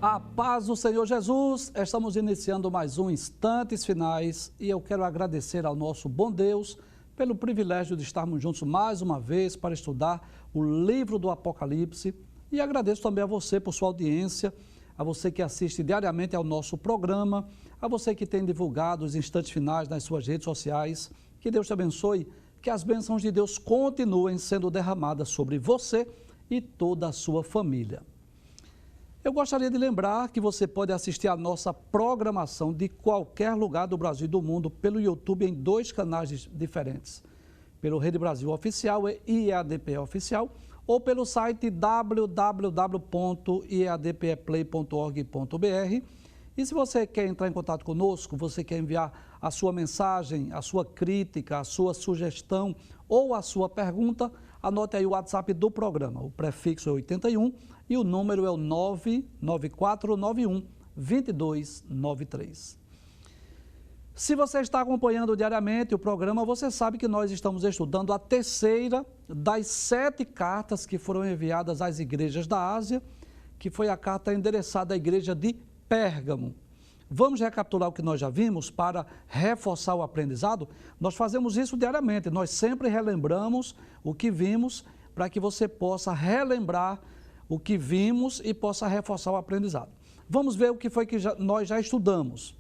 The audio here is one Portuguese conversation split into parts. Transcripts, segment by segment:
A paz do Senhor Jesus, estamos iniciando mais um Instantes Finais e eu quero agradecer ao nosso bom Deus pelo privilégio de estarmos juntos mais uma vez para estudar o livro do Apocalipse e agradeço também a você por sua audiência, a você que assiste diariamente ao nosso programa, a você que tem divulgado os Instantes Finais nas suas redes sociais. Que Deus te abençoe, que as bênçãos de Deus continuem sendo derramadas sobre você e toda a sua família. Eu gostaria de lembrar que você pode assistir a nossa programação de qualquer lugar do Brasil e do mundo pelo YouTube em dois canais diferentes, pelo Rede Brasil Oficial e IEADPE Oficial, ou pelo site www.iadpeplay.org.br. E se você quer entrar em contato conosco, você quer enviar a sua mensagem, a sua crítica, a sua sugestão ou a sua pergunta, anote aí o WhatsApp do programa. O prefixo é 81 e o número é o 99491-2293. Se você está acompanhando diariamente o programa, você sabe que nós estamos estudando a terceira das 7 cartas que foram enviadas às igrejas da Ásia, que foi a carta endereçada à igreja de Pérgamo. Vamos recapitular o que nós já vimos para reforçar o aprendizado? Nós fazemos isso diariamente, nós sempre relembramos o que vimos para que você possa relembrar o que vimos e possa reforçar o aprendizado. Vamos ver o que foi que nós já estudamos.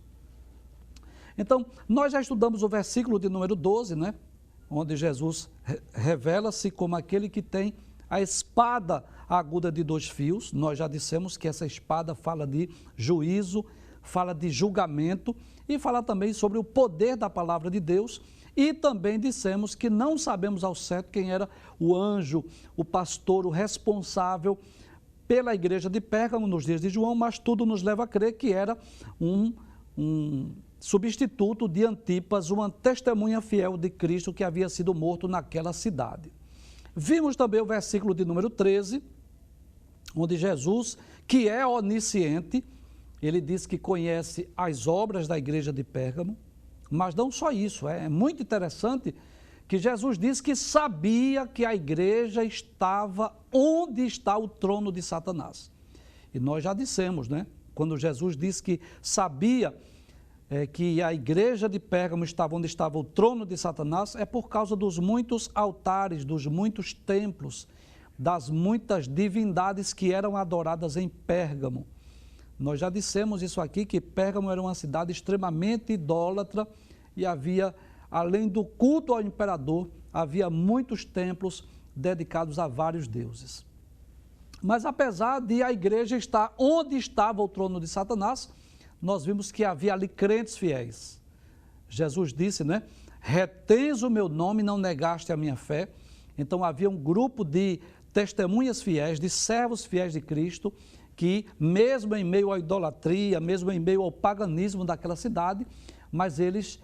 Então, nós já estudamos o versículo de número 12, né? Onde Jesus revela-se como aquele que tem a espada aguda de 2 fios. Nós já dissemos que essa espada fala de juízo, fala de julgamento e fala também sobre o poder da palavra de Deus. E também dissemos que não sabemos ao certo quem era o anjo, o pastor, o responsável pela igreja de Pérgamo nos dias de João, mas tudo nos leva a crer que era um substituto de Antipas, uma testemunha fiel de Cristo que havia sido morto naquela cidade. Vimos também o versículo de número 13, onde Jesus, que é onisciente, ele diz que conhece as obras da igreja de Pérgamo, mas não só isso, é muito interessante que Jesus diz que sabia que a igreja estava onde está o trono de Satanás. E nós já dissemos, né? Quando Jesus disse que sabia que a igreja de Pérgamo estava onde estava o trono de Satanás, é por causa dos muitos altares, dos muitos templos, das muitas divindades que eram adoradas em Pérgamo. Nós já dissemos isso aqui, que Pérgamo era uma cidade extremamente idólatra e havia, além do culto ao imperador, havia muitos templos dedicados a vários deuses. Mas apesar de a igreja estar onde estava o trono de Satanás, nós vimos que havia ali crentes fiéis. Jesus disse, né? Retens o meu nome e não negaste a minha fé. Então havia um grupo de testemunhas fiéis, de servos fiéis de Cristo, que mesmo em meio à idolatria, mesmo em meio ao paganismo daquela cidade, mas eles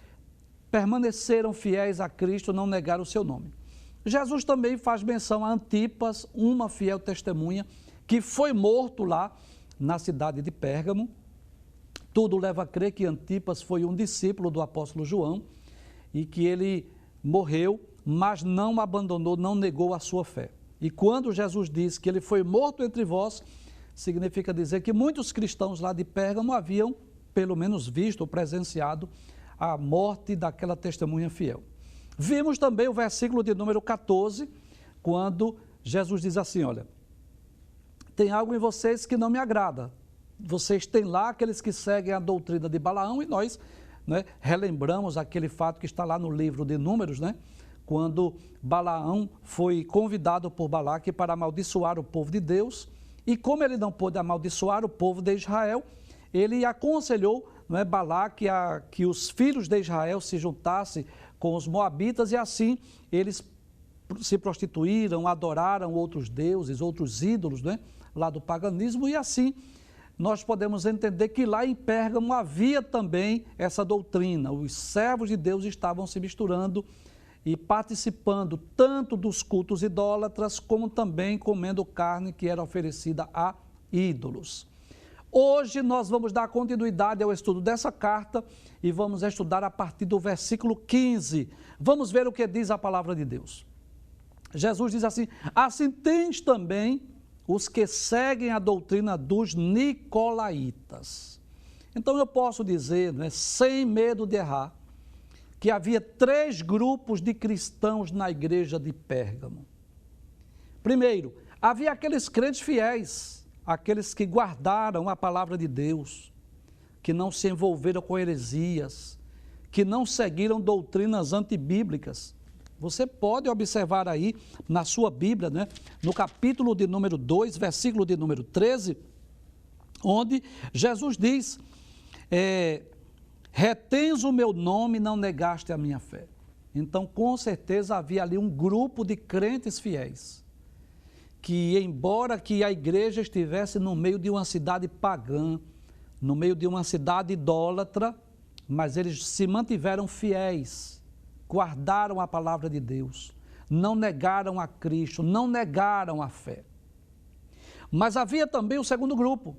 permaneceram fiéis a Cristo, não negaram o seu nome. Jesus também faz menção a Antipas, uma fiel testemunha, que foi morto lá na cidade de Pérgamo. Tudo leva a crer que Antipas foi um discípulo do apóstolo João e que ele morreu, mas não abandonou, não negou a sua fé. E quando Jesus diz que ele foi morto entre vós, significa dizer que muitos cristãos lá de Pérgamo haviam, pelo menos visto ou presenciado, a morte daquela testemunha fiel. Vimos também o versículo de número 14, quando Jesus diz assim, olha, tem algo em vocês que não me agrada. Vocês têm lá aqueles que seguem a doutrina de Balaão e nós, né, relembramos aquele fato que está lá no livro de Números, né, quando Balaão foi convidado por Balaque para amaldiçoar o povo de Deus e como ele não pôde amaldiçoar o povo de Israel, ele aconselhou, né, Balaque que os filhos de Israel se juntassem com os moabitas e assim eles se prostituíram, adoraram outros deuses, outros ídolos, né, lá do paganismo e assim nós podemos entender que lá em Pérgamo havia também essa doutrina. Os servos de Deus estavam se misturando e participando tanto dos cultos idólatras, como também comendo carne que era oferecida a ídolos. Hoje nós vamos dar continuidade ao estudo dessa carta e vamos estudar a partir do versículo 15. Vamos ver o que diz a palavra de Deus. Jesus diz assim, assim tens também os que seguem a doutrina dos nicolaítas. Então eu posso dizer, né, sem medo de errar, que havia 3 grupos de cristãos na igreja de Pérgamo. Primeiro, havia aqueles crentes fiéis, aqueles que guardaram a palavra de Deus, que não se envolveram com heresias, que não seguiram doutrinas antibíblicas. Você pode observar aí na sua Bíblia, né, no capítulo de número 2, versículo de número 13, onde Jesus diz, retens o meu nome e não negaste a minha fé. Então, com certeza, havia ali um grupo de crentes fiéis, que embora que a igreja estivesse no meio de uma cidade pagã, no meio de uma cidade idólatra, mas eles se mantiveram fiéis, guardaram a palavra de Deus, não negaram a Cristo, não negaram a fé. Mas havia também o segundo grupo,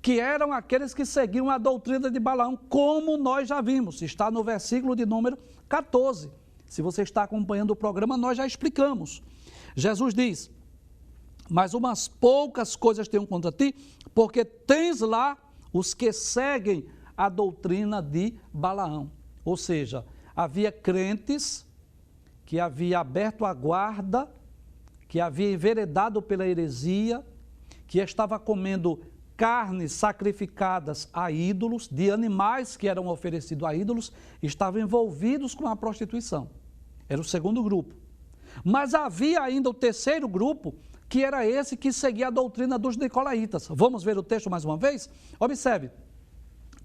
que eram aqueles que seguiam a doutrina de Balaão, como nós já vimos, está no versículo de número 14. Se você está acompanhando o programa, nós já explicamos. Jesus diz, mas umas poucas coisas tenho contra ti, porque tens lá os que seguem a doutrina de Balaão. Ou seja, havia crentes que havia aberto a guarda, que havia enveredado pela heresia, que estava comendo carnes sacrificadas a ídolos, de animais que eram oferecidos a ídolos, estavam envolvidos com a prostituição. Era o segundo grupo. Mas havia ainda o terceiro grupo, que era esse que seguia a doutrina dos nicolaítas. Vamos ver o texto mais uma vez? Observe.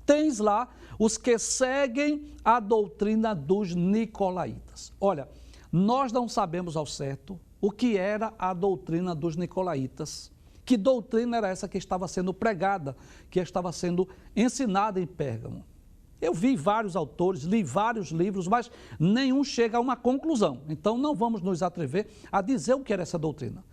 Tens lá os que seguem a doutrina dos nicolaítas. Olha, nós não sabemos ao certo o que era a doutrina dos nicolaítas. Que doutrina era essa que estava sendo pregada, que estava sendo ensinada em Pérgamo? Eu vi vários autores, li vários livros, mas nenhum chega a uma conclusão. Então não vamos nos atrever a dizer o que era essa doutrina.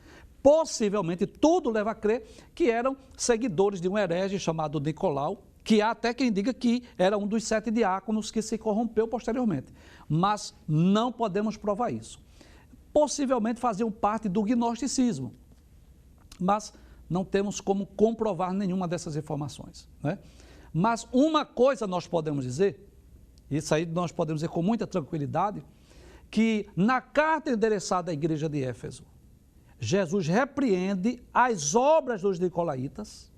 Possivelmente tudo leva a crer que eram seguidores de um herege chamado Nicolau, que há até quem diga que era um dos 7 diáconos que se corrompeu posteriormente. Mas não podemos provar isso. Possivelmente faziam parte do gnosticismo, mas não temos como comprovar nenhuma dessas informações, né? Mas uma coisa nós podemos dizer, isso aí nós podemos dizer com muita tranquilidade, que na carta endereçada à igreja de Éfeso, Jesus repreende as obras dos nicolaítas,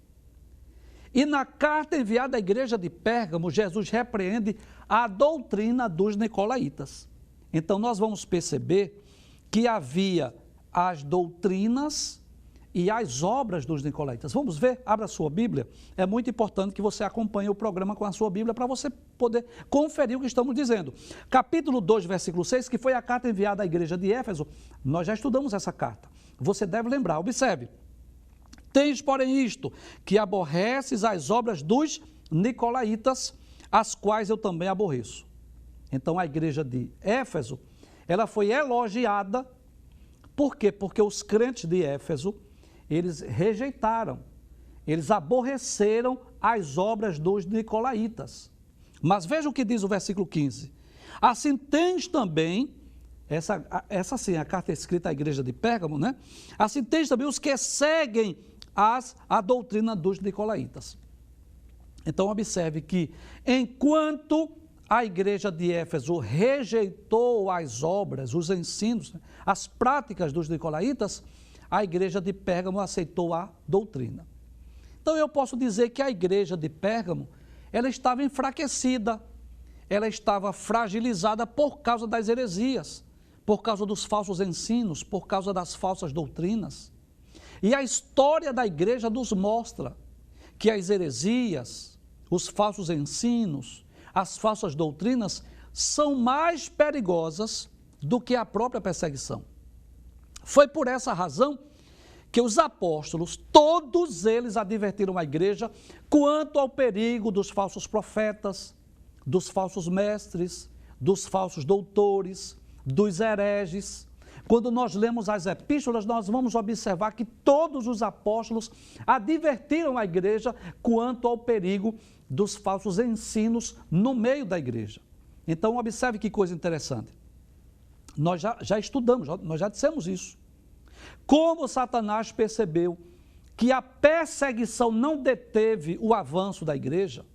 e na carta enviada à igreja de Pérgamo, Jesus repreende a doutrina dos nicolaítas. Então nós vamos perceber que havia as doutrinas e as obras dos nicolaítas. Vamos ver? Abra a sua Bíblia. É muito importante que você acompanhe o programa com a sua Bíblia para você poder conferir o que estamos dizendo. Capítulo 2, versículo 6, que foi a carta enviada à igreja de Éfeso. Nós já estudamos essa carta. Você deve lembrar. Observe. Tens, porém, isto, que aborreces as obras dos nicolaítas, as quais eu também aborreço. Então, a igreja de Éfeso, ela foi elogiada. Por quê? Porque os crentes de Éfeso, eles rejeitaram, eles aborreceram as obras dos nicolaítas. Mas veja o que diz o versículo 15. Assim tens também, essa sim, a carta escrita à igreja de Pérgamo, né? Assim tens também os que seguem a doutrina dos nicolaítas. Então observe que enquanto a igreja de Éfeso rejeitou as obras, os ensinos, as práticas dos nicolaítas, a igreja de Pérgamo aceitou a doutrina. Então eu posso dizer que a igreja de Pérgamo, ela estava enfraquecida, ela estava fragilizada por causa das heresias, por causa dos falsos ensinos, por causa das falsas doutrinas. E a história da igreja nos mostra que as heresias, os falsos ensinos, as falsas doutrinas são mais perigosas do que a própria perseguição. Foi por essa razão que os apóstolos, todos eles advertiram a igreja quanto ao perigo dos falsos profetas, dos falsos mestres, dos falsos doutores, dos hereges. Quando nós lemos as epístolas, nós vamos observar que todos os apóstolos advertiram a igreja quanto ao perigo dos falsos ensinos no meio da igreja. Então, observe que coisa interessante. Nós já estudamos, nós já dissemos isso. Como Satanás percebeu que a perseguição não deteve o avanço da igreja,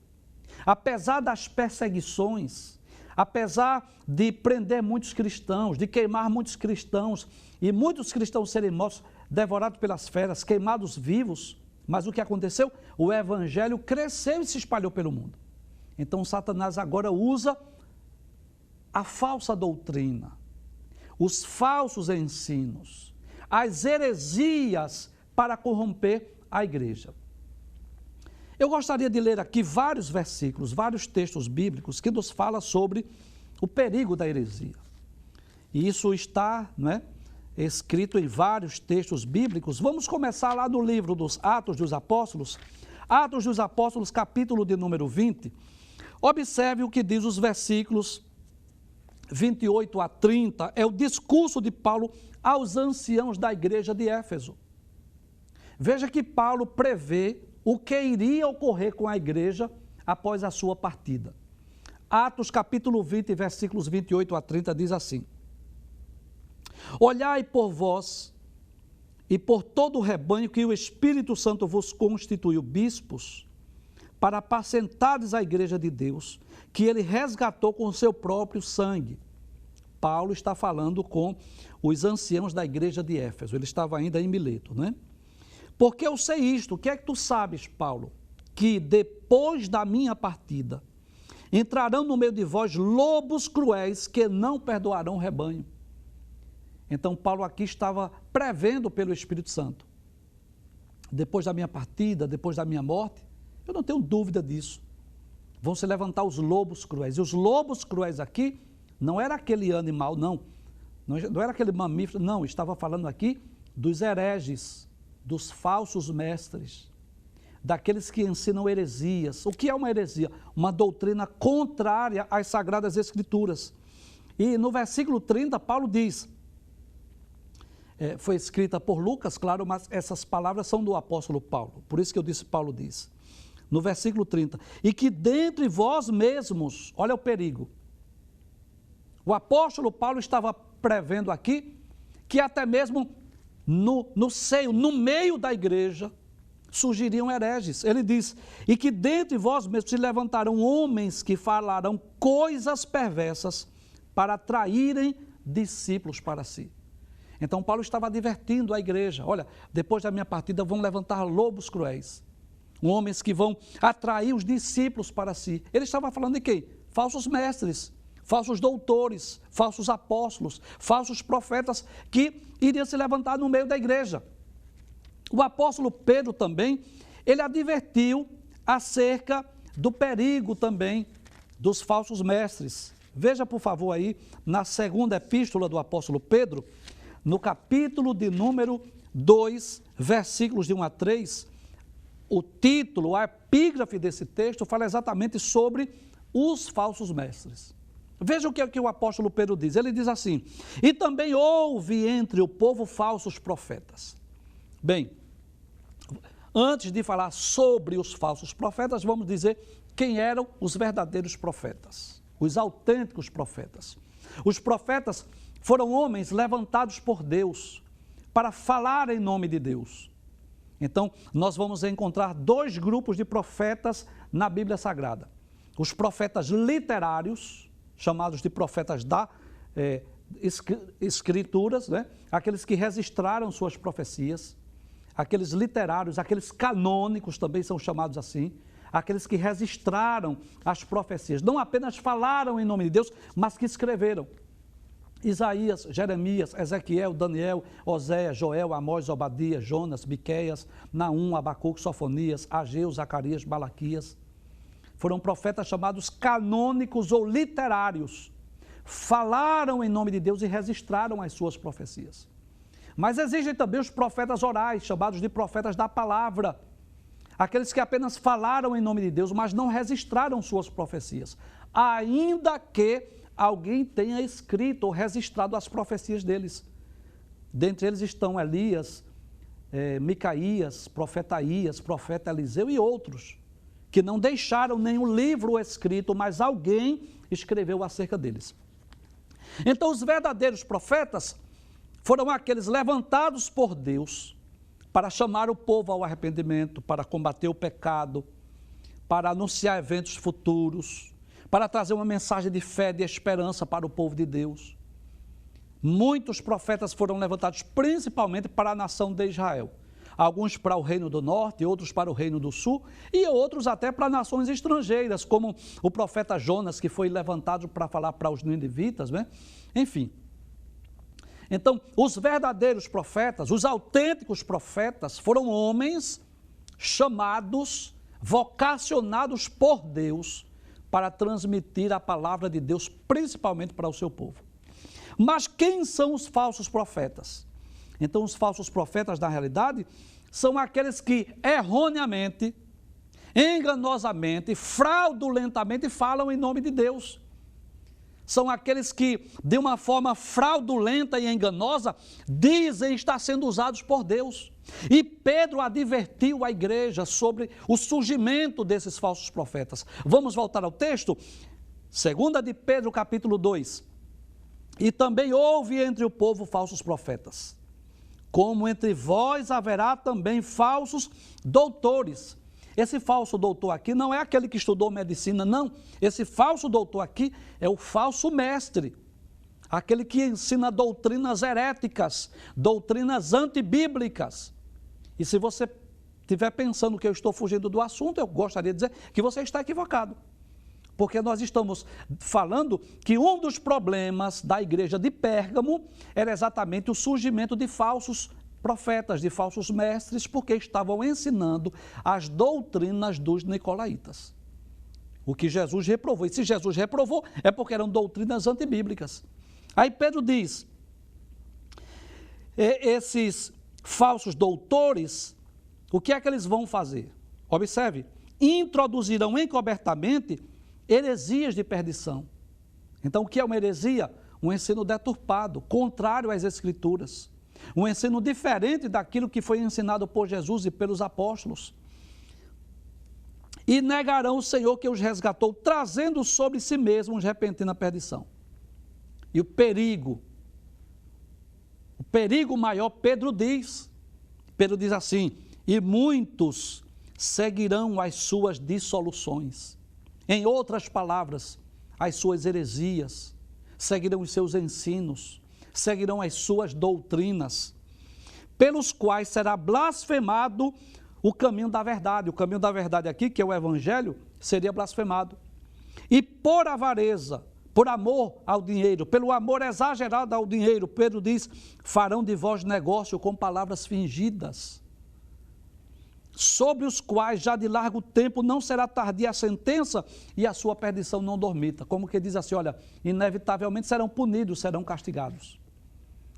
apesar das perseguições, apesar de prender muitos cristãos, de queimar muitos cristãos, e muitos cristãos serem mortos, devorados pelas feras, queimados vivos, mas o que aconteceu? O evangelho cresceu e se espalhou pelo mundo. Então Satanás agora usa a falsa doutrina, os falsos ensinos, as heresias para corromper a igreja. Eu gostaria de ler aqui vários versículos, vários textos bíblicos que nos falam sobre o perigo da heresia. E isso está, escrito em vários textos bíblicos. Vamos começar lá no livro dos Atos dos Apóstolos, capítulo de número 20. Observe o que diz os versículos 28 a 30, é o discurso de Paulo aos anciãos da igreja de Éfeso. Veja que Paulo prevê o que iria ocorrer com a igreja após a sua partida. Atos capítulo 20, versículos 28 a 30 diz assim: Olhai por vós e por todo o rebanho que o Espírito Santo vos constituiu bispos, para apacentares a igreja de Deus, que ele resgatou com o seu próprio sangue. Paulo está falando com os anciãos da igreja de Éfeso, ele estava ainda em Mileto, Porque eu sei isto, o que é que tu sabes, Paulo? Que depois da minha partida, entrarão no meio de vós lobos cruéis que não perdoarão o rebanho. Então Paulo aqui estava prevendo pelo Espírito Santo. Depois da minha partida, depois da minha morte, eu não tenho dúvida disso. Vão se levantar os lobos cruéis. E os lobos cruéis aqui não era aquele animal, não era aquele mamífero, não, estava falando aqui dos hereges, dos falsos mestres, daqueles que ensinam heresias. O que é uma heresia? Uma doutrina contrária às Sagradas Escrituras. E no versículo 30, Paulo diz, foi escrita por Lucas, claro, mas essas palavras são do apóstolo Paulo, por isso que eu disse, Paulo diz, no versículo 30, e que dentre vós mesmos, olha o perigo, o apóstolo Paulo estava prevendo aqui, que até mesmo no seio, no meio da igreja, surgiriam hereges. Ele diz, e que dentre vós mesmos se levantarão homens que falarão coisas perversas para atraírem discípulos para si. Então Paulo estava advertindo a igreja, olha, depois da minha partida vão levantar lobos cruéis, homens que vão atrair os discípulos para si. Ele estava falando de quem? Falsos mestres, falsos doutores, falsos apóstolos, falsos profetas que iriam se levantar no meio da igreja. O apóstolo Pedro também, ele advertiu acerca do perigo também dos falsos mestres. Veja, por favor, aí, na segunda epístola do apóstolo Pedro, no capítulo de número 2, versículos de 1 a 3, o título, a epígrafe desse texto fala exatamente sobre os falsos mestres. Veja o que o apóstolo Pedro diz. Ele diz assim, e também houve entre o povo falsos profetas. Bem, antes de falar sobre os falsos profetas, vamos dizer quem eram os verdadeiros profetas, os autênticos profetas. Os profetas foram homens levantados por Deus para falar em nome de Deus. Então, nós vamos encontrar dois grupos de profetas na Bíblia Sagrada. Os profetas literários, chamados de profetas da Escrituras, aqueles que registraram suas profecias, aqueles literários, aqueles canônicos também são chamados assim, aqueles que registraram as profecias, não apenas falaram em nome de Deus, mas que escreveram. Isaías, Jeremias, Ezequiel, Daniel, Oséias, Joel, Amós, Obadias, Jonas, Miqueias, Naum, Abacuque, Sofonias, Ageu, Zacarias, Malaquias. Foram profetas chamados canônicos ou literários. Falaram em nome de Deus e registraram as suas profecias. Mas existem também os profetas orais, chamados de profetas da palavra. Aqueles que apenas falaram em nome de Deus, mas não registraram suas profecias. Ainda que alguém tenha escrito ou registrado as profecias deles. Dentre eles estão Elias, Micaías, profeta Ias, profeta Eliseu e outros, que não deixaram nenhum livro escrito, mas alguém escreveu acerca deles. Então, os verdadeiros profetas foram aqueles levantados por Deus para chamar o povo ao arrependimento, para combater o pecado, para anunciar eventos futuros, para trazer uma mensagem de fé, de esperança para o povo de Deus. Muitos profetas foram levantados principalmente para a nação de Israel. Alguns para o reino do norte, outros para o reino do sul e outros até para nações estrangeiras, como o profeta Jonas, que foi levantado para falar para os ninivitas, né? Enfim. Então, os verdadeiros profetas, os autênticos profetas, foram homens chamados, vocacionados por Deus para transmitir a palavra de Deus, principalmente para o seu povo. Mas quem são os falsos profetas? Então, os falsos profetas, na realidade, são aqueles que erroneamente, enganosamente, fraudulentamente falam em nome de Deus. São aqueles que, de uma forma fraudulenta e enganosa, dizem estar sendo usados por Deus. E Pedro advertiu a igreja sobre o surgimento desses falsos profetas. Vamos voltar ao texto? 2 de Pedro, capítulo 2. E também houve entre o povo falsos profetas, como entre vós haverá também falsos doutores. Esse falso doutor aqui não é aquele que estudou medicina, não. Esse falso doutor aqui é o falso mestre, aquele que ensina doutrinas heréticas, doutrinas antibíblicas. E se você estiver pensando que eu estou fugindo do assunto, eu gostaria de dizer que você está equivocado. Porque nós estamos falando que um dos problemas da igreja de Pérgamo era exatamente o surgimento de falsos profetas, de falsos mestres, porque estavam ensinando as doutrinas dos nicolaítas. O que Jesus reprovou. E se Jesus reprovou, é porque eram doutrinas antibíblicas. Aí Pedro diz, esses falsos doutores, o que é que eles vão fazer? Observe, introduzirão encobertamente heresias de perdição. Então, o que é uma heresia? Um ensino deturpado, contrário às Escrituras. Um ensino diferente daquilo que foi ensinado por Jesus e pelos apóstolos. E negarão o Senhor que os resgatou, trazendo sobre si mesmos repentina perdição. E o perigo maior, Pedro diz assim, e muitos seguirão as suas dissoluções. Em outras palavras, as suas heresias, seguirão os seus ensinos, seguirão as suas doutrinas, pelos quais será blasfemado o caminho da verdade. O caminho da verdade aqui, que é o Evangelho, seria blasfemado. E por avareza, por amor ao dinheiro, pelo amor exagerado ao dinheiro, Pedro diz, farão de vós negócio com palavras fingidas, sobre os quais já de largo tempo não será tardia a sentença e a sua perdição não dormita. Como que diz assim, olha, inevitavelmente serão punidos, serão castigados.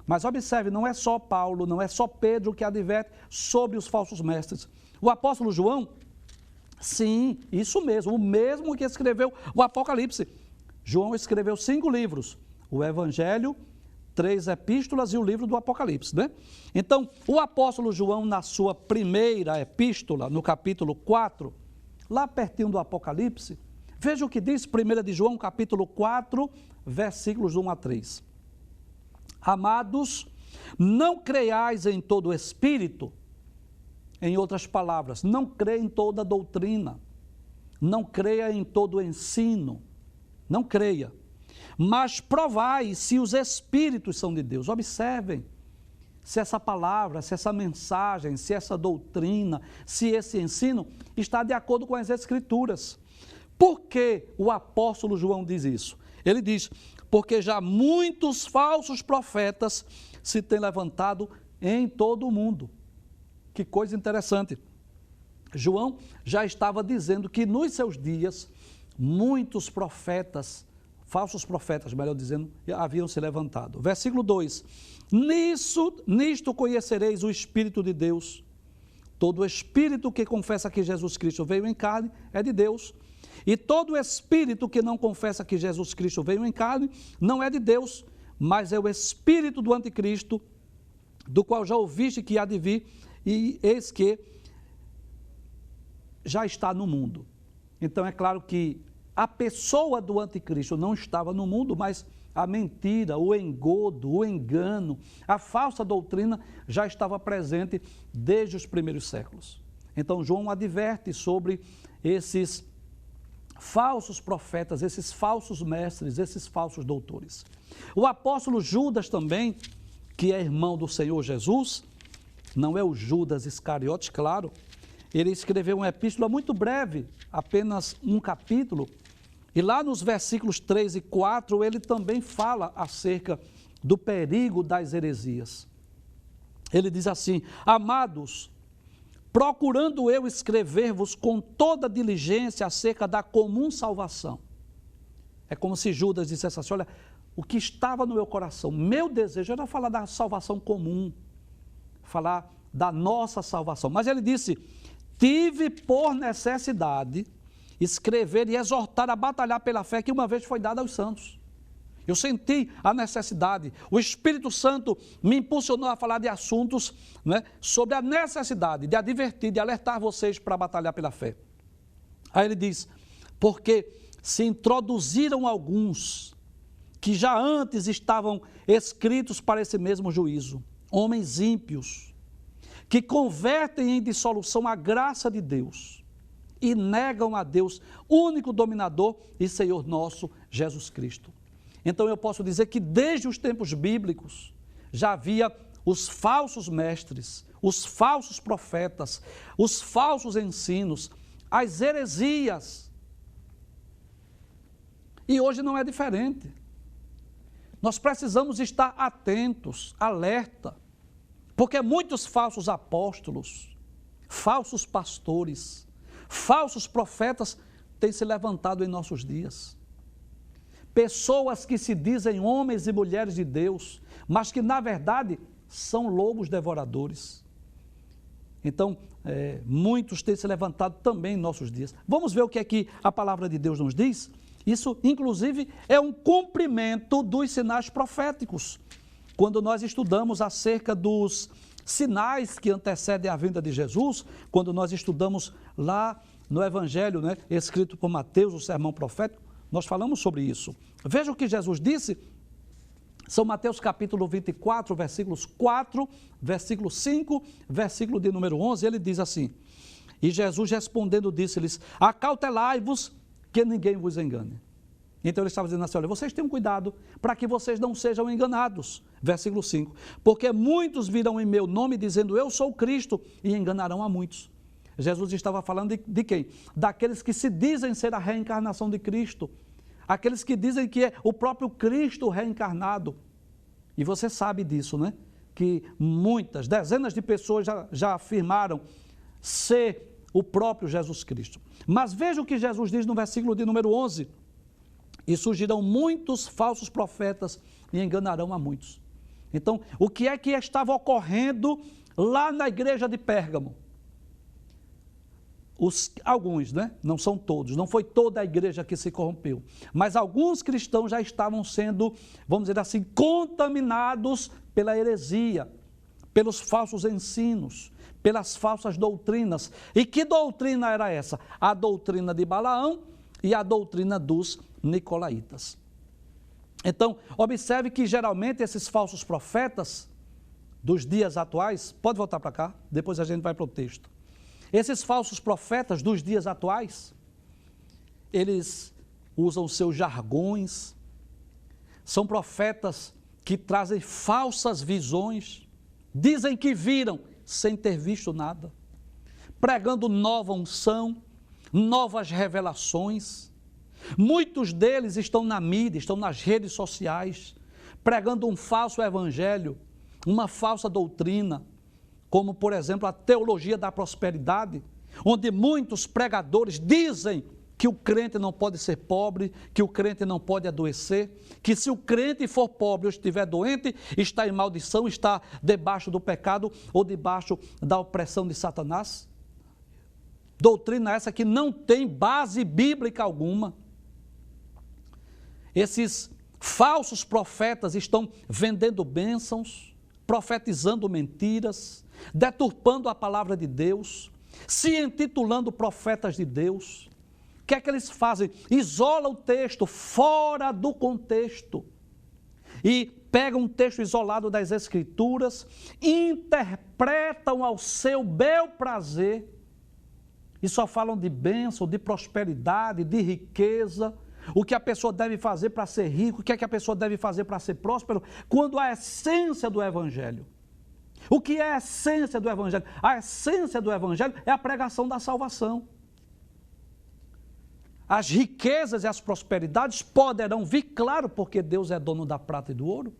Mas observe, não é só Paulo, não é só Pedro que adverte sobre os falsos mestres. O apóstolo João, sim, isso mesmo, o mesmo que escreveu o Apocalipse. João escreveu 5 livros, o Evangelho, 3 epístolas e o livro do Apocalipse, né? Então, o apóstolo João, na sua primeira epístola, no capítulo 4, lá pertinho do Apocalipse, veja o que diz 1 de João, capítulo 4, versículos 1 a 3. Amados, não creiais em todo o espírito, em outras palavras, não creia em toda doutrina, não creia em todo o ensino, não creia. Mas provai se os espíritos são de Deus. Observem se essa palavra, se essa mensagem, se essa doutrina, se esse ensino está de acordo com as Escrituras. Por que o apóstolo João diz isso? Ele diz, porque já muitos falsos profetas se têm levantado em todo o mundo. Que coisa interessante. João já estava dizendo que nos seus dias, muitos profetas, falsos profetas, melhor dizendo, haviam se levantado. Versículo 2, nisto conhecereis o Espírito de Deus. Todo espírito que confessa que Jesus Cristo veio em carne é de Deus. E todo espírito que não confessa que Jesus Cristo veio em carne não é de Deus, mas é o espírito do anticristo, do qual já ouviste que há de vir, e eis que já está no mundo. Então é claro que a pessoa do anticristo não estava no mundo, mas a mentira, o engodo, o engano, a falsa doutrina já estava presente desde os primeiros séculos. Então, João adverte sobre esses falsos profetas, esses falsos mestres, esses falsos doutores. O apóstolo Judas também, que é irmão do Senhor Jesus, não é o Judas Iscariotes, claro, ele escreveu uma epístola muito breve, apenas um capítulo, e lá nos versículos 3 e 4, ele também fala acerca do perigo das heresias. Ele diz assim: amados, procurando eu escrever-vos com toda diligência acerca da comum salvação. É como se Judas dissesse assim: olha, o que estava no meu coração, meu desejo era falar da salvação comum, falar da nossa salvação. Mas ele disse: tive por necessidade escrever e exortar a batalhar pela fé que uma vez foi dada aos santos. Eu senti a necessidade, o Espírito Santo me impulsionou a falar de assuntos, né, sobre a necessidade de advertir, de alertar vocês para batalhar pela fé. Aí ele diz: porque se introduziram alguns que já antes estavam escritos para esse mesmo juízo, homens ímpios, que convertem em dissolução a graça de Deus e negam a Deus, único dominador e Senhor nosso, Jesus Cristo. Então eu posso dizer que desde os tempos bíblicos já havia os falsos mestres, os falsos profetas, os falsos ensinos, as heresias. E hoje não é diferente. Nós precisamos estar atentos, alerta, porque muitos falsos apóstolos, falsos pastores, falsos profetas têm se levantado em nossos dias. Pessoas que se dizem homens e mulheres de Deus, mas que na verdade são lobos devoradores. Então, muitos têm se levantado também em nossos dias. Vamos ver o que é que a palavra de Deus nos diz? Isso, inclusive, é um cumprimento dos sinais proféticos. Quando nós estudamos acerca dos sinais que antecedem a vinda de Jesus, quando nós estudamos lá no Evangelho, né, escrito por Mateus, o sermão profético, nós falamos sobre isso. Veja o que Jesus disse, São Mateus capítulo 24, versículos 4, versículo 5, versículo de número 11, ele diz assim: e Jesus respondendo disse-lhes: acautelai-vos que ninguém vos engane. Então ele estava dizendo assim: olha, vocês tenham cuidado para que vocês não sejam enganados. Versículo 5, porque muitos virão em meu nome dizendo eu sou Cristo e enganarão a muitos. Jesus estava falando de quem? Daqueles que se dizem ser a reencarnação de Cristo, aqueles que dizem que é o próprio Cristo reencarnado. E você sabe disso, né? Que muitas, dezenas de pessoas já afirmaram ser o próprio Jesus Cristo. Mas veja o que Jesus diz no versículo de número 11: e surgirão muitos falsos profetas e enganarão a muitos. Então, o que é que estava ocorrendo lá na igreja de Pérgamo? Alguns, né? Não são todos, não foi toda a igreja que se corrompeu, mas alguns cristãos já estavam sendo, vamos dizer assim, contaminados pela heresia, pelos falsos ensinos, pelas falsas doutrinas. E que doutrina era essa? A doutrina de Balaão e a doutrina dos nicolaítas. Então, observe que geralmente esses falsos profetas dos dias atuais, pode voltar para cá, depois a gente vai para o texto. Esses falsos profetas dos dias atuais, eles usam seus jargões, são profetas que trazem falsas visões, dizem que viram sem ter visto nada, pregando nova unção, novas revelações. Muitos deles estão na mídia, estão nas redes sociais, pregando um falso evangelho, uma falsa doutrina, como, por exemplo, a teologia da prosperidade, onde muitos pregadores dizem que o crente não pode ser pobre, que o crente não pode adoecer, que se o crente for pobre ou estiver doente, está em maldição, está debaixo do pecado ou debaixo da opressão de Satanás. Doutrina essa que não tem base bíblica alguma. Esses falsos profetas estão vendendo bênçãos, profetizando mentiras, deturpando a palavra de Deus, se intitulando profetas de Deus. O que é que eles fazem? Isola o texto fora do contexto. e pegam um texto isolado das Escrituras, interpretam ao seu bel prazer e só falam de bênção, de prosperidade, de riqueza, o que a pessoa deve fazer para ser rico, o que é que a pessoa deve fazer para ser próspero, quando a essência do Evangelho. O que é a essência do Evangelho? A essência do Evangelho é a pregação da salvação. As riquezas e as prosperidades poderão vir, claro, porque Deus é dono da prata e do ouro.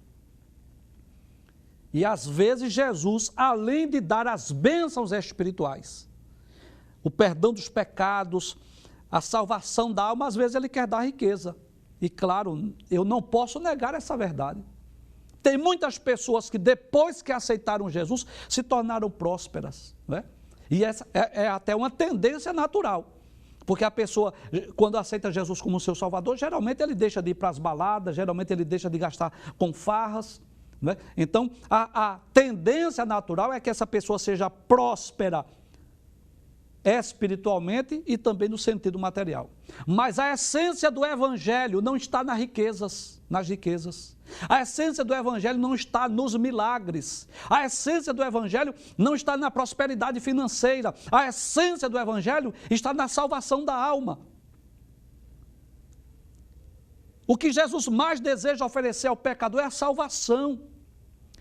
E às vezes Jesus, além de dar as bênçãos espirituais, o perdão dos pecados, a salvação da alma, às vezes ele quer dar riqueza. E claro, eu não posso negar essa verdade. Tem muitas pessoas que depois que aceitaram Jesus, se tornaram prósperas, né? E essa é até uma tendência natural. Porque a pessoa, quando aceita Jesus como seu Salvador, geralmente ele deixa de ir para as baladas, geralmente ele deixa de gastar com farras, né? Então, a tendência natural é que essa pessoa seja próspera espiritualmente e também no sentido material. Mas a essência do Evangelho não está nas riquezas. A essência do Evangelho não está nos milagres. A essência do Evangelho não está na prosperidade financeira. A essência do Evangelho está na salvação da alma. O que Jesus mais deseja oferecer ao pecador é a salvação.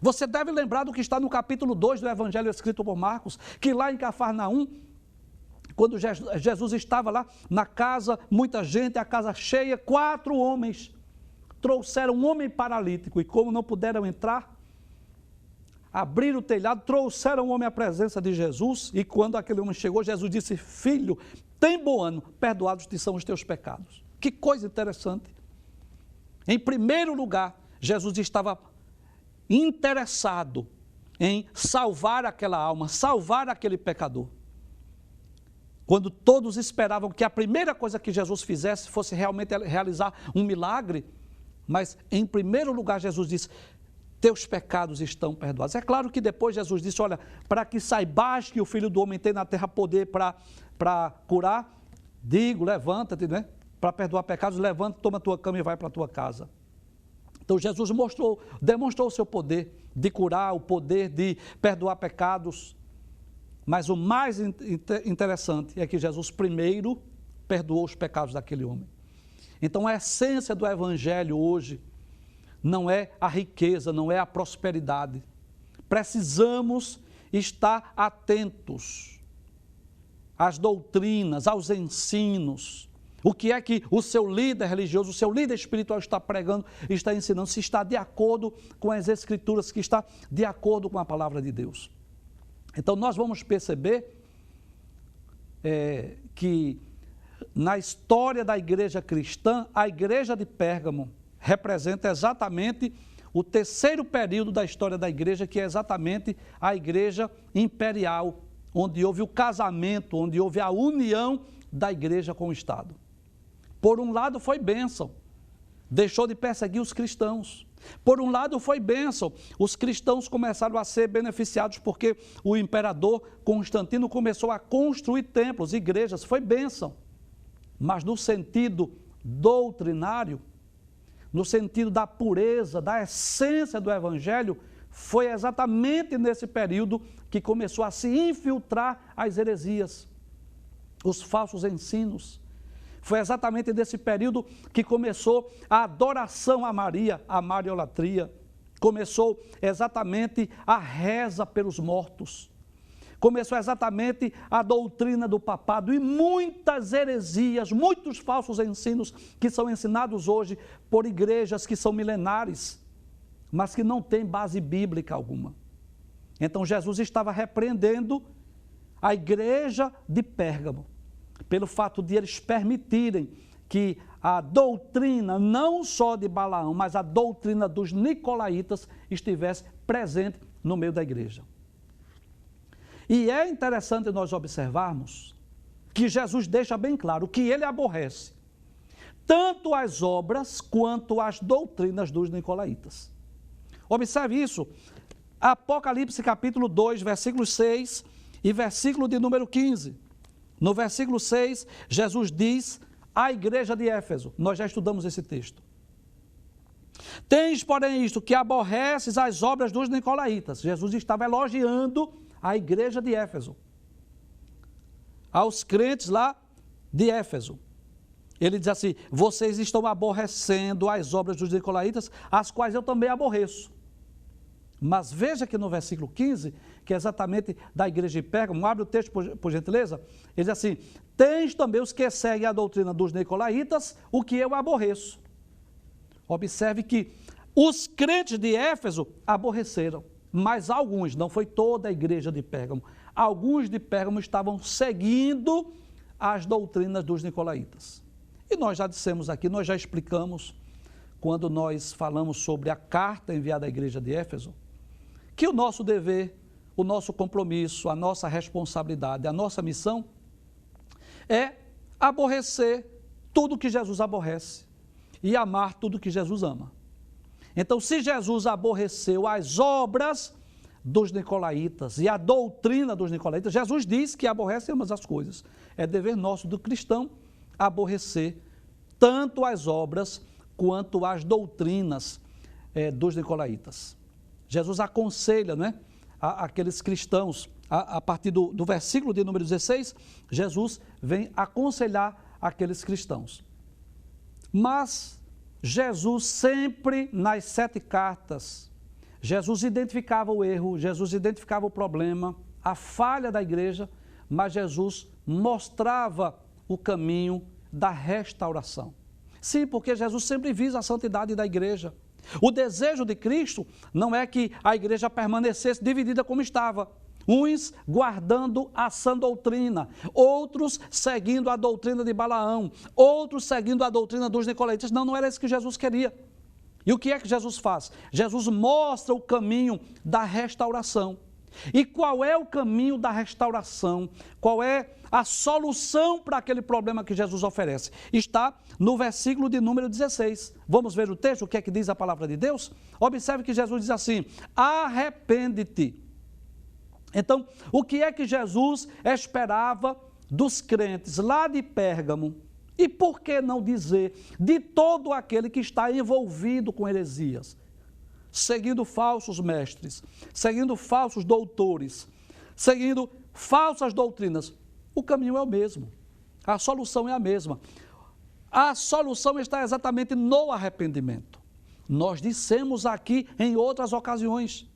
Você deve lembrar do que está no capítulo 2 do Evangelho escrito por Marcos, que lá em Cafarnaum, quando Jesus estava lá na casa, muita gente, a casa cheia, 4 homens trouxeram um homem paralítico e como não puderam entrar, abriram o telhado, trouxeram o homem à presença de Jesus e quando aquele homem chegou, Jesus disse: filho, tem bom ânimo, perdoados te são os teus pecados. Que coisa interessante. Em primeiro lugar, Jesus estava interessado em salvar aquela alma, salvar aquele pecador. Quando todos esperavam que a primeira coisa que Jesus fizesse fosse realmente realizar um milagre, mas em primeiro lugar Jesus disse: teus pecados estão perdoados. É claro que depois Jesus disse: olha, para que saibas que o Filho do Homem tem na terra poder para curar, digo, levanta-te, né? Para perdoar pecados, levanta, toma a tua cama e vai para a tua casa. Então Jesus demonstrou o seu poder de curar, o poder de perdoar pecados. Mas o mais interessante é que Jesus primeiro perdoou os pecados daquele homem. Então a essência do Evangelho hoje não é a riqueza, não é a prosperidade. Precisamos estar atentos às doutrinas, aos ensinos. O que é que o seu líder religioso, o seu líder espiritual está pregando, está ensinando, se está de acordo com as Escrituras, que está de acordo com a palavra de Deus. Então, nós vamos perceber que na história da igreja cristã, a igreja de Pérgamo representa exatamente o terceiro período da história da igreja, que é exatamente a igreja imperial, onde houve o casamento, onde houve a união da igreja com o Estado. Por um lado foi bênção, deixou de perseguir os cristãos. Por um lado foi bênção, os cristãos começaram a ser beneficiados porque o imperador Constantino começou a construir templos, igrejas, foi bênção. Mas no sentido doutrinário, no sentido da pureza, da essência do Evangelho, foi exatamente nesse período que começou a se infiltrar as heresias, os falsos ensinos. Foi exatamente nesse período que começou a adoração a Maria, a mariolatria. Começou exatamente a reza pelos mortos. Começou exatamente a doutrina do papado e muitas heresias, muitos falsos ensinos que são ensinados hoje por igrejas que são milenares, mas que não têm base bíblica alguma. Então Jesus estava repreendendo a igreja de Pérgamo, pelo fato de eles permitirem que a doutrina, não só de Balaão, mas a doutrina dos nicolaítas estivesse presente no meio da igreja. E é interessante nós observarmos que Jesus deixa bem claro que ele aborrece tanto as obras quanto as doutrinas dos nicolaítas. Observe isso, Apocalipse capítulo 2, versículo 6 e versículo de número 15. No versículo 6, Jesus diz à igreja de Éfeso, nós já estudamos esse texto: Tens, porém, isto, que aborreces as obras dos nicolaítas. Jesus estava elogiando a igreja de Éfeso, aos crentes lá de Éfeso. Ele diz assim: vocês estão aborrecendo as obras dos nicolaítas, as quais eu também aborreço. Mas veja que no versículo 15, que é exatamente da igreja de Pérgamo, abre o texto por gentileza, ele diz assim: tens também os que seguem a doutrina dos nicolaítas, o que eu aborreço. Observe que os crentes de Éfeso aborreceram, mas alguns, não foi toda a igreja de Pérgamo, alguns de Pérgamo estavam seguindo as doutrinas dos nicolaítas. E nós já dissemos aqui, nós já explicamos, quando nós falamos sobre a carta enviada à igreja de Éfeso, que o nosso dever, o nosso compromisso, a nossa responsabilidade, a nossa missão é aborrecer tudo que Jesus aborrece e amar tudo que Jesus ama. Então, se Jesus aborreceu as obras dos nicolaítas e a doutrina dos nicolaítas, Jesus diz que aborrece ambas as coisas. É dever nosso do cristão aborrecer tanto as obras quanto as doutrinas dos nicolaítas. Jesus aconselha, né, aqueles cristãos, a partir do versículo de número 16, Jesus vem aconselhar aqueles cristãos. Mas Jesus sempre nas 7 cartas, Jesus identificava o erro, Jesus identificava o problema, a falha da igreja, mas Jesus mostrava o caminho da restauração. Sim, porque Jesus sempre visa a santidade da igreja. O desejo de Cristo não é que a igreja permanecesse dividida como estava, uns guardando a sã doutrina, outros seguindo a doutrina de Balaão, outros seguindo a doutrina dos nicolaítas. Não era isso que Jesus queria. E o que é que Jesus faz? Jesus mostra o caminho da restauração. E qual é o caminho da restauração? Qual é a solução para aquele problema que Jesus oferece? Está no versículo de número 16. Vamos ver o texto, o que é que diz a palavra de Deus? Observe que Jesus diz assim: arrepende-te. Então, o que é que Jesus esperava dos crentes lá de Pérgamo? E por que não dizer de todo aquele que está envolvido com heresias? Seguindo falsos mestres, seguindo falsos doutores, seguindo falsas doutrinas. O caminho é o mesmo, a solução é a mesma. A solução está exatamente no arrependimento. Nós dissemos aqui em outras ocasiões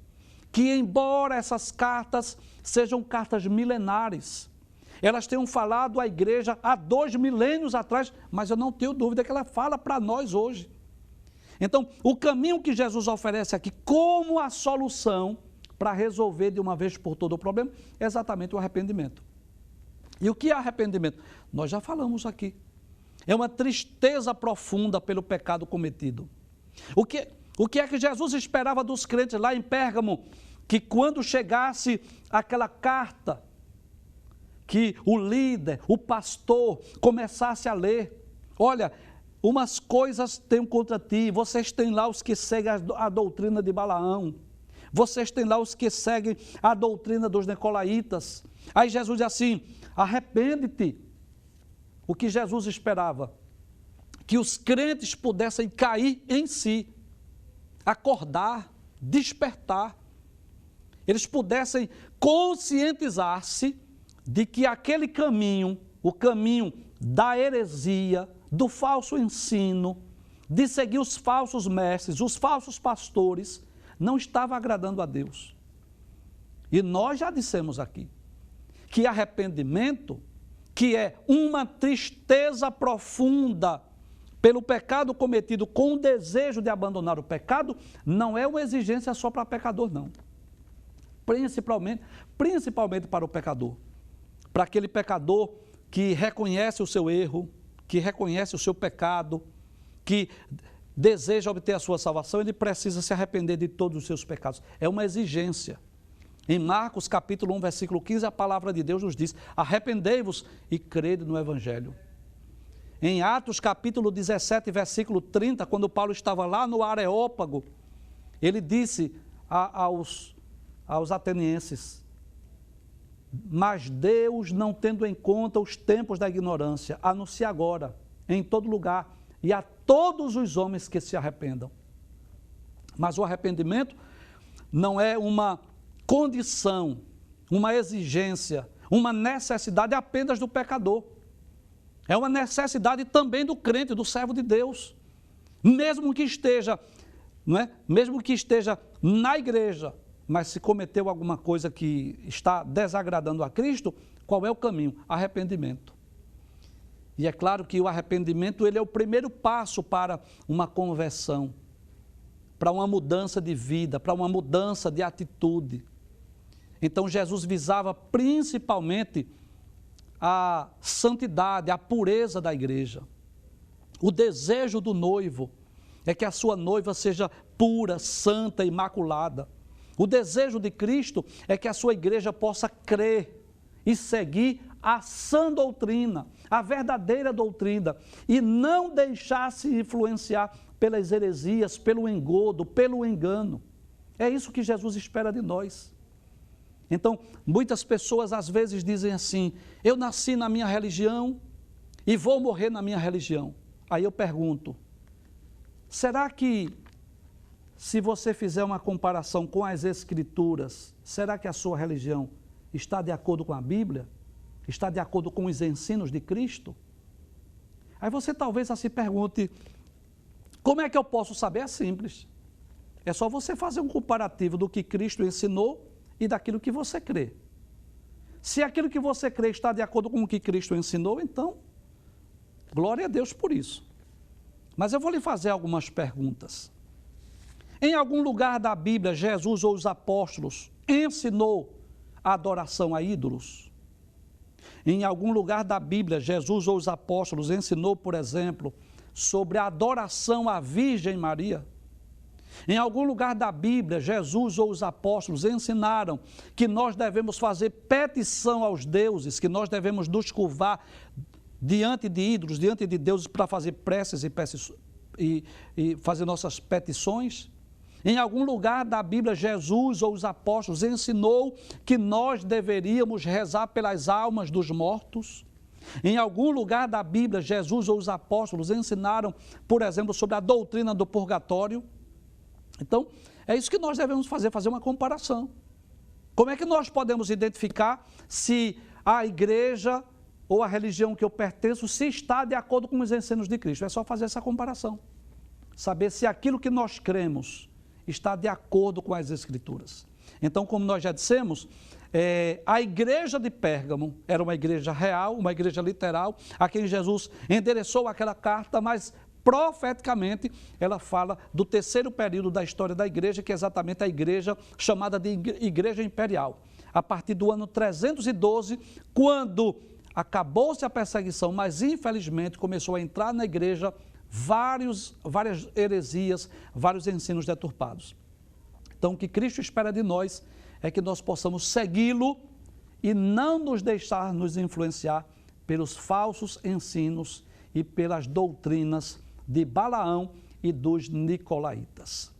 que, embora essas cartas sejam cartas milenares, elas tenham falado à igreja há 2 milênios atrás, mas eu não tenho dúvida que ela fala para nós hoje. Então, o caminho que Jesus oferece aqui como a solução para resolver de uma vez por todo o problema é exatamente o arrependimento. E o que é arrependimento? Nós já falamos aqui. É uma tristeza profunda pelo pecado cometido. O que é que Jesus esperava dos crentes lá em Pérgamo? Que quando chegasse aquela carta, que o líder, o pastor, começasse a ler: olha, umas coisas tenho contra ti, vocês têm lá os que seguem a doutrina de Balaão, vocês têm lá os que seguem a doutrina dos nicolaítas. Aí Jesus diz assim: arrepende-te. O que Jesus esperava? Que os crentes pudessem cair em si, acordar, despertar. Eles pudessem conscientizar-se de que aquele caminho, o caminho da heresia, do falso ensino, de seguir os falsos mestres, os falsos pastores, não estava agradando a Deus. E nós já dissemos aqui que arrependimento, que é uma tristeza profunda pelo pecado cometido com o desejo de abandonar o pecado, não é uma exigência só para pecador, não. Principalmente para o pecador. Para aquele pecador que reconhece o seu erro, que reconhece o seu pecado, que deseja obter a sua salvação, ele precisa se arrepender de todos os seus pecados. É uma exigência. Em Marcos capítulo 1, versículo 15, a palavra de Deus nos diz: arrependei-vos e crede no Evangelho. Em Atos capítulo 17, versículo 30, quando Paulo estava lá no Areópago, ele disse aos atenienses: mas Deus, não tendo em conta os tempos da ignorância, anuncia agora, em todo lugar, e a todos os homens que se arrependam. Mas o arrependimento não é uma condição, uma exigência, uma necessidade apenas do pecador. É uma necessidade também do crente, do servo de Deus. Mesmo que esteja, mesmo que esteja na igreja, mas se cometeu alguma coisa que está desagradando a Cristo, qual é o caminho? Arrependimento. E é claro que o arrependimento ele é o primeiro passo para uma conversão, para uma mudança de vida, para uma mudança de atitude. Então Jesus visava principalmente a santidade, a pureza da igreja. O desejo do noivo é que a sua noiva seja pura, santa, imaculada. O desejo de Cristo é que a sua igreja possa crer e seguir a sã doutrina, a verdadeira doutrina, e não deixar-se influenciar pelas heresias, pelo engodo, pelo engano. É isso que Jesus espera de nós. Então, muitas pessoas às vezes dizem assim, eu nasci na minha religião e vou morrer na minha religião. Aí eu pergunto, será que se você fizer uma comparação com as Escrituras, será que a sua religião está de acordo com a Bíblia? Está de acordo com os ensinos de Cristo? Aí você talvez se pergunte, como é que eu posso saber? É simples. É só você fazer um comparativo do que Cristo ensinou e daquilo que você crê. Se aquilo que você crê está de acordo com o que Cristo ensinou, então, glória a Deus por isso. Mas eu vou lhe fazer algumas perguntas. Em algum lugar da Bíblia, Jesus ou os apóstolos ensinou a adoração a ídolos? Em algum lugar da Bíblia, Jesus ou os apóstolos ensinou, por exemplo, sobre a adoração à Virgem Maria? Em algum lugar da Bíblia, Jesus ou os apóstolos ensinaram que nós devemos fazer petição aos deuses, que nós devemos nos curvar diante de ídolos, diante de deuses para fazer preces e fazer nossas petições? Em algum lugar da Bíblia, Jesus ou os apóstolos ensinou que nós deveríamos rezar pelas almas dos mortos? Em algum lugar da Bíblia, Jesus ou os apóstolos ensinaram, por exemplo, sobre a doutrina do purgatório? Então, é isso que nós devemos fazer uma comparação. Como é que nós podemos identificar se a igreja ou a religião que eu pertenço se está de acordo com os ensinos de Cristo? É só fazer essa comparação. Saber se aquilo que nós cremos está de acordo com as Escrituras. Então, como nós já dissemos, a igreja de Pérgamo era uma igreja real, uma igreja literal, a quem Jesus endereçou aquela carta, mas profeticamente ela fala do terceiro período da história da igreja, que é exatamente a igreja chamada de Igreja Imperial. A partir do ano 312, quando acabou-se a perseguição, mas infelizmente começou a entrar na igreja várias heresias, vários ensinos deturpados. Então, o que Cristo espera de nós é que nós possamos segui-lo e não nos deixar nos influenciar pelos falsos ensinos e pelas doutrinas de Balaão e dos nicolaítas.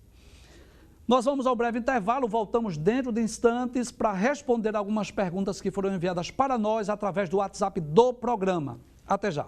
Nós vamos ao breve intervalo, voltamos dentro de instantes para responder algumas perguntas que foram enviadas para nós através do WhatsApp do programa. Até já.